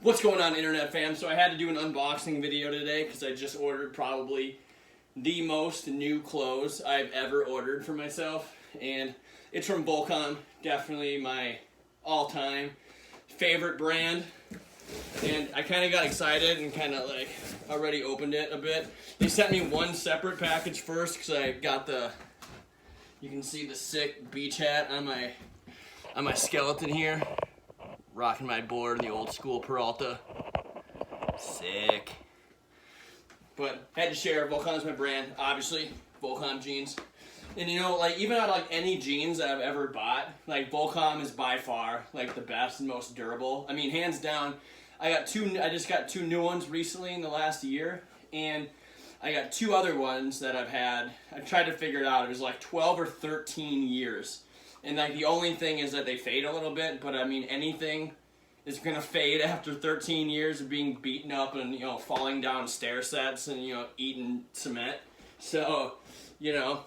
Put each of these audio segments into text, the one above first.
What's going on, internet fam? So I had to do an unboxing video today because I just ordered probably the most new clothes I've ever ordered for myself, and it's from Volcom, definitely my all-time favorite brand. And I kind of got excited and kind of like already opened it a bit. They sent me one separate package first because I got the, you can see the sick beach hat on my skeleton here. Rocking my board, the old school Peralta. Sick. But had to share, Volcom's my brand, obviously. Volcom jeans. And you know, like even out of like any jeans that I've ever bought, like Volcom is by far like the best and most durable. I mean, hands down. I just got two new ones recently in the last year, and I got two other ones that I've had. I tried to figure it out. It was like 12 or 13 years. And like the only thing is that they fade a little bit, but I mean anything is gonna fade after 13 years of being beaten up and, you know, falling down stair sets and, you know, eating cement. So, you know,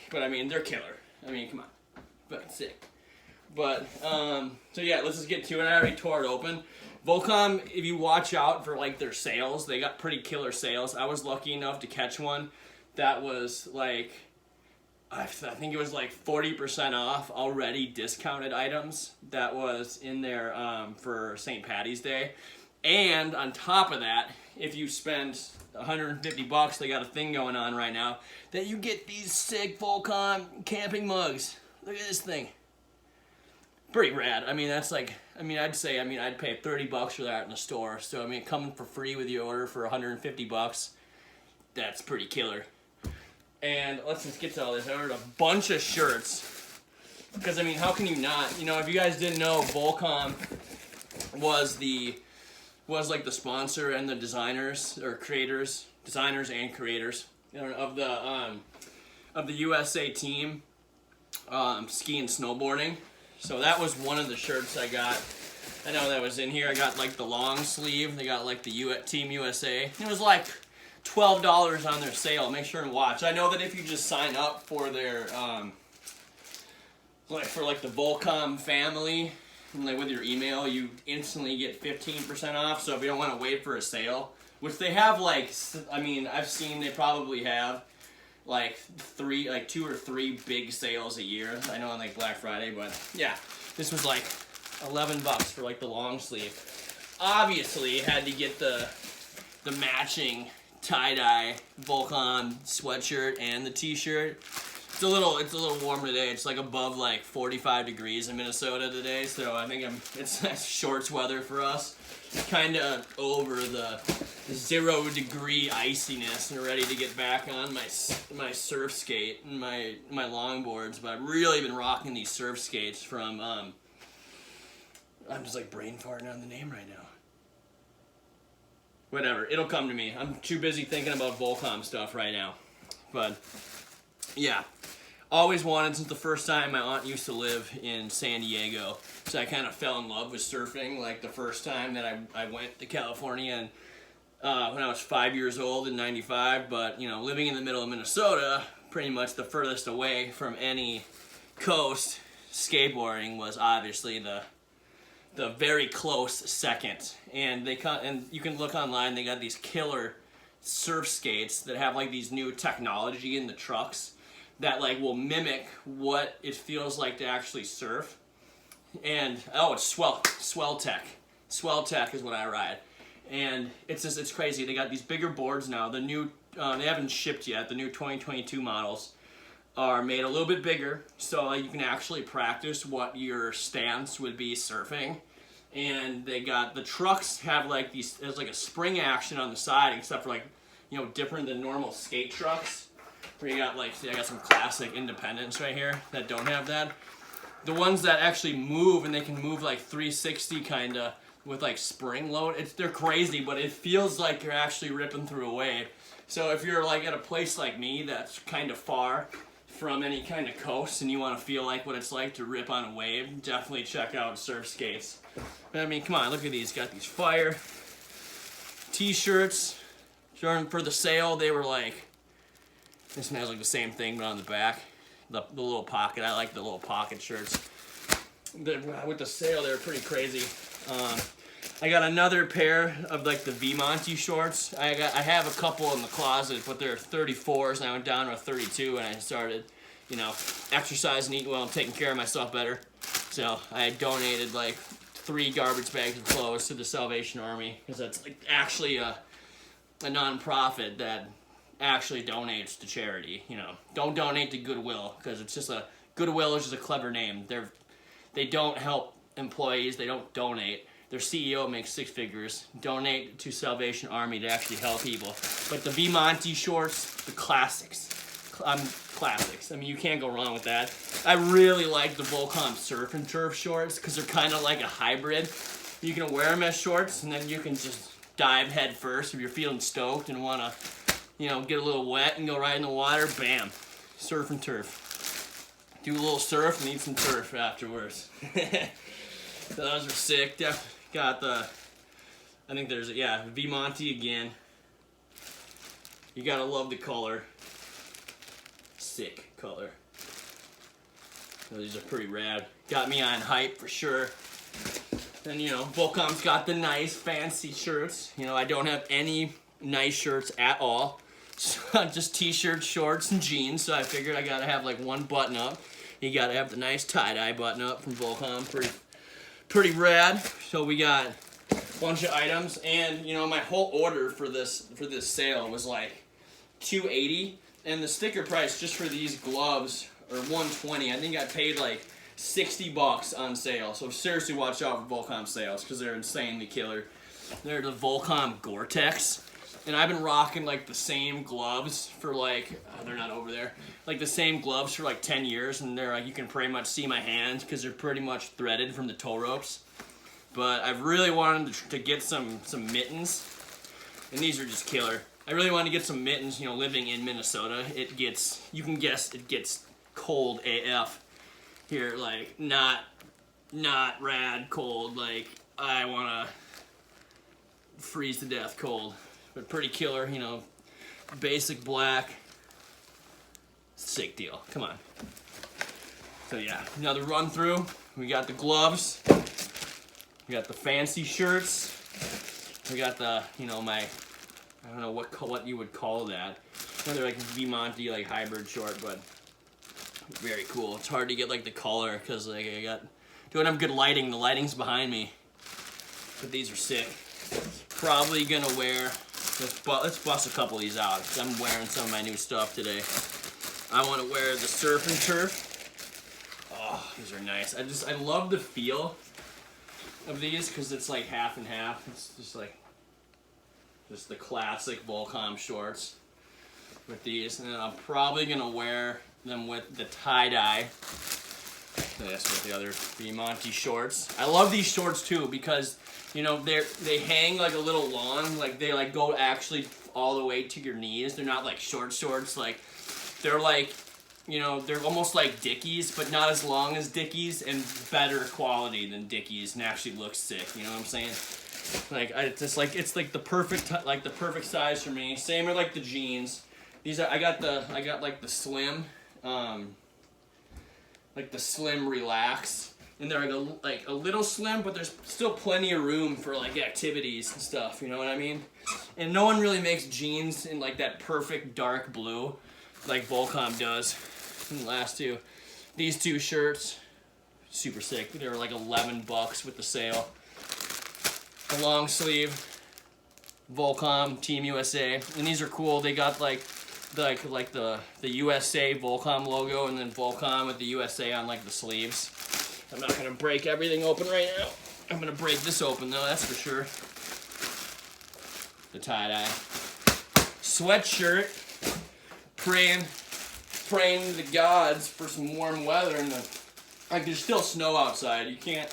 but I mean they're killer. I mean, come on, fucking sick. But so yeah, let's just get to it. I already tore it open. Volcom, if you watch out for like their sales, they got pretty killer sales. I was lucky enough to catch one that was like, I think it was like 40% off already discounted items that was in there for St. Patty's Day. And on top of that, if you spend 150 bucks, they got a thing going on right now that you get these sick Volcom camping mugs. Look at this thing. Pretty rad. I mean, that's like, I'd pay 30 bucks for that in the store. So, I mean, coming for free with your order for 150 bucks, that's pretty killer. And let's just get to all this. I ordered a bunch of shirts because, I mean, how can you not? You know, if you guys didn't know, Volcom was like the sponsor and the designers and creators, you know, of the USA team ski and snowboarding. So that was one of the shirts I got. I know that was in here. I got like the long sleeve. They got like the Team USA. It was like $12 on their sale. Make sure and watch. I know that if you just sign up for their like the Volcom family, and like with your email, you instantly get 15% off. So if you don't want to wait for a sale, which they have, like, I mean, I've seen they probably have like 2 or 3 big sales a year. I know on like Black Friday, but yeah, this was like 11 bucks for like the long sleeve. Obviously, had to get the matching tie-dye Volcom sweatshirt and the t-shirt. It's a little warm today. It's like above like 45 degrees in Minnesota today, so I think it's shorts weather for us. Kind of over the 0 degree iciness and ready to get back on my surf skate and my longboards. But I've really been rocking these surf skates from I'm just like brain farting on the name right now. Whatever, it'll come to me. I'm too busy thinking about Volcom stuff right now. But yeah, always wanted, since the first time my aunt used to live in San Diego. So I kind of fell in love with surfing like the first time that I went to California, and when I was 5 years old in '95. But you know, living in the middle of Minnesota, pretty much the furthest away from any coast, skateboarding was obviously the very close second. And you can look online, they got these killer surf skates that have like these new technology in the trucks that like will mimic what it feels like to actually surf. And it's Swell Tech is what I ride. And it's crazy. They got these bigger boards now. The new they haven't shipped yet. The new 2022 models are made a little bit bigger, so you can actually practice what your stance would be surfing. And they got, the trucks have like there's like a spring action on the side, except for like, you know, different than normal skate trucks, where you got like, see, I got some classic Independents right here that don't have that. The ones that actually move, and they can move like 360 kinda with like spring load, they're crazy, but it feels like you're actually ripping through a wave. So if you're like at a place like me that's kind of far from any kind of coast and you want to feel like what it's like to rip on a wave, definitely check out Surf Skates. I mean, come on, look at these. Got these fire t-shirts. For the sale, they were like, this one has like the same thing but on the back. The little pocket. I like the little pocket shirts. With the sale, they were pretty crazy. I got another pair of like the Vimonti shorts. I have a couple in the closet, but they're 34s, and I went down to a 32, and I started, you know, exercising, eating well, and taking care of myself better. So I donated like 3 garbage bags of clothes to the Salvation Army, because that's like actually a non-profit that actually donates to charity. You know, don't donate to Goodwill, because it's just Goodwill is just a clever name. They don't help employees. They don't donate. Their CEO makes 6 figures. Donate to Salvation Army to actually help people. But the Vimonti shorts, the classics. Classics. I mean, you can't go wrong with that. I really like the Volcom Surf and Turf shorts because they're kind of like a hybrid. You can wear them as shorts, and then you can just dive head first if you're feeling stoked and want to, you know, get a little wet and go right in the water. Bam. Surf and turf. Do a little surf and eat some turf afterwards. Those are sick. Got the, I think there's, yeah, Vimonti again. You gotta love the color. Sick color. These are pretty rad. Got me on hype for sure. Then, you know, Volcom's got the nice fancy shirts. You know, I don't have any nice shirts at all. So just t-shirts, shorts, and jeans. So I figured I gotta have like one button up. You gotta have the nice tie-dye button up from Volcom. Pretty rad. So we got a bunch of items, and you know, my whole order for this sale was like $280, and the sticker price just for these gloves are $120. I think I paid like $60 on sale. So seriously, watch out for Volcom sales because they're insanely killer. They're the Volcom Gore-Tex. And I've been rocking like the same gloves for like, they're not over there, like the same gloves for like 10 years, and they're like, you can pretty much see my hands because they're pretty much threaded from the toe ropes. But I've really wanted to get some mittens, and these are just killer. I really want to get some mittens, you know, living in Minnesota. It gets, you can guess, it gets cold AF here, like not rad cold, like I want to freeze to death cold. But pretty killer, you know, basic black, sick deal, come on. So yeah, another run through, we got the gloves, we got the fancy shirts, we got the, you know, my, I don't know what you would call that, they're like Vimonti, like hybrid short, but very cool. It's hard to get like the color, because like don't have good lighting, the lighting's behind me, but these are sick. Probably gonna wear, let's bust a couple of these out, because I'm wearing some of my new stuff today. I want to wear the Surf and Turf. Oh, these are nice. I love the feel of these, because it's like half and half. It's just like, just the classic Volcom shorts with these. And then I'm probably going to wear them with the tie-dye. That's with the other Vimonti shorts. I love these shorts too, because you know, they hang like a little long, like they like go actually all the way to your knees. They're not like shorts, like they're like, you know, they're almost like Dickies, but not as long as Dickies, and better quality than Dickies, and actually looks sick. You know what I'm saying? Like it's like the perfect size for me. Same with like the jeans. These are I got like the slim, like the slim relax. And they're like a little slim, but there's still plenty of room for like activities and stuff, you know what I mean? And no one really makes jeans in like that perfect dark blue like Volcom does. And the last two. These two shirts, super sick. They were like $11 with the sale. The long sleeve, Volcom, Team USA. And these are cool. They got like the USA Volcom logo, and then Volcom with the USA on like the sleeves. I'm not going to break everything open right now. I'm going to break this open though, that's for sure. The tie-dye. Sweatshirt. Praying to the gods for some warm weather. And like there's still snow outside. You can't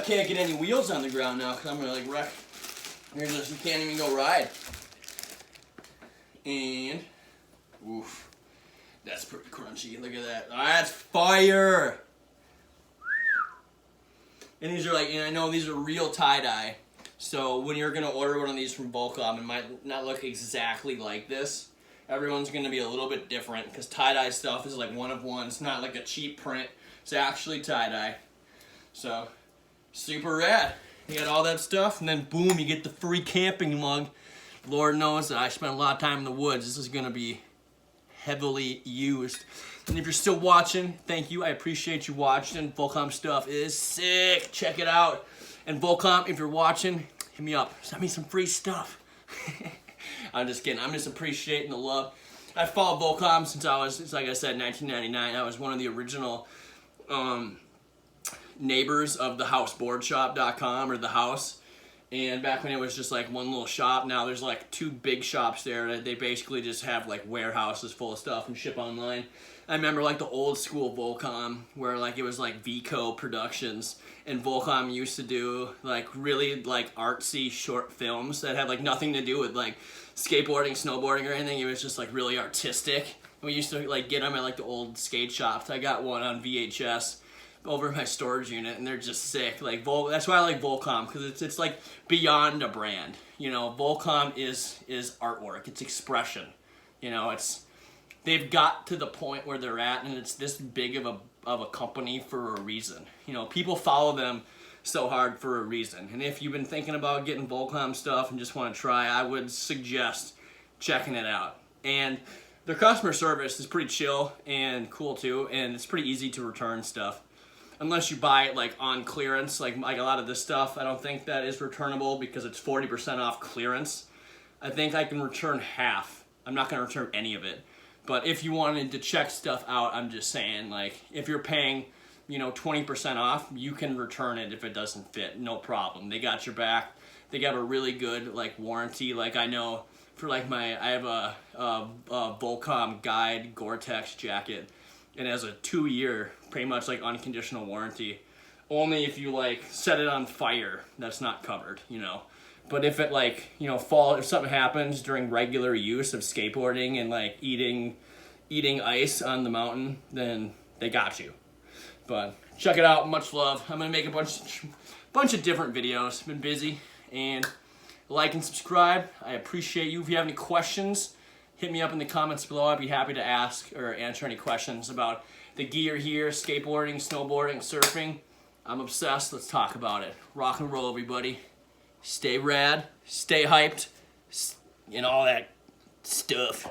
get any wheels on the ground now because I'm going to like wreck. You can't even go ride. And, oof. That's pretty crunchy. Look at that. That's fire! And these are like, and I know these are real tie-dye, so when you're going to order one of these from Volcom, it might not look exactly like this. Everyone's going to be a little bit different, because tie-dye stuff is like one of one. It's not like a cheap print. It's actually tie-dye. So, super rad. You got all that stuff, and then boom, you get the free camping mug. Lord knows that I spent a lot of time in the woods. This is gonna be heavily used. And if you're still watching, thank you. I appreciate you watching. Volcom stuff is sick. Check it out. And Volcom, if you're watching, hit me up. Send me some free stuff. I'm just kidding. I'm just appreciating the love. I followed Volcom since like I said, 1999. I was one of the original neighbors of the houseboardshop.com, or the house. And back when it was just like one little shop, now there's like 2 big shops there that they basically just have like warehouses full of stuff and ship online. I remember like the old school Volcom where like it was like Vico Productions, and Volcom used to do like really like artsy short films that had like nothing to do with like skateboarding, snowboarding or anything. It was just like really artistic. And we used to like get them at like the old skate shops. I got one on VHS over my storage unit, and they're just sick. Like that's why I like Volcom, because it's like beyond a brand. You know, Volcom is artwork. It's expression. You know, they've got to the point where they're at, and it's this big of a company for a reason. You know, people follow them so hard for a reason. And if you've been thinking about getting Volcom stuff and just want to try, I would suggest checking it out. And their customer service is pretty chill and cool too, and it's pretty easy to return stuff. Unless you buy it like on clearance, like a lot of this stuff, I don't think that is returnable because it's 40% off clearance. I think I can return half. I'm not going to return any of it. But if you wanted to check stuff out, I'm just saying, like, if you're paying, you know, 20% off, you can return it if it doesn't fit, no problem. They got your back. They got a really good like warranty. Like I know for like I have a Volcom Guide Gore-Tex jacket. It has a 2-year, pretty much like unconditional warranty. Only if you like set it on fire, that's not covered, you know. But if it like, you know, if something happens during regular use of skateboarding and like eating ice on the mountain, then they got you. But check it out, much love. I'm gonna make a bunch of different videos. Been busy, and like and subscribe. I appreciate you. If you have any questions, hit me up in the comments below. I'd be happy to ask or answer any questions about the gear here, skateboarding, snowboarding, surfing. I'm obsessed. Let's talk about it. Rock and roll, everybody. Stay rad, stay hyped, and all that stuff.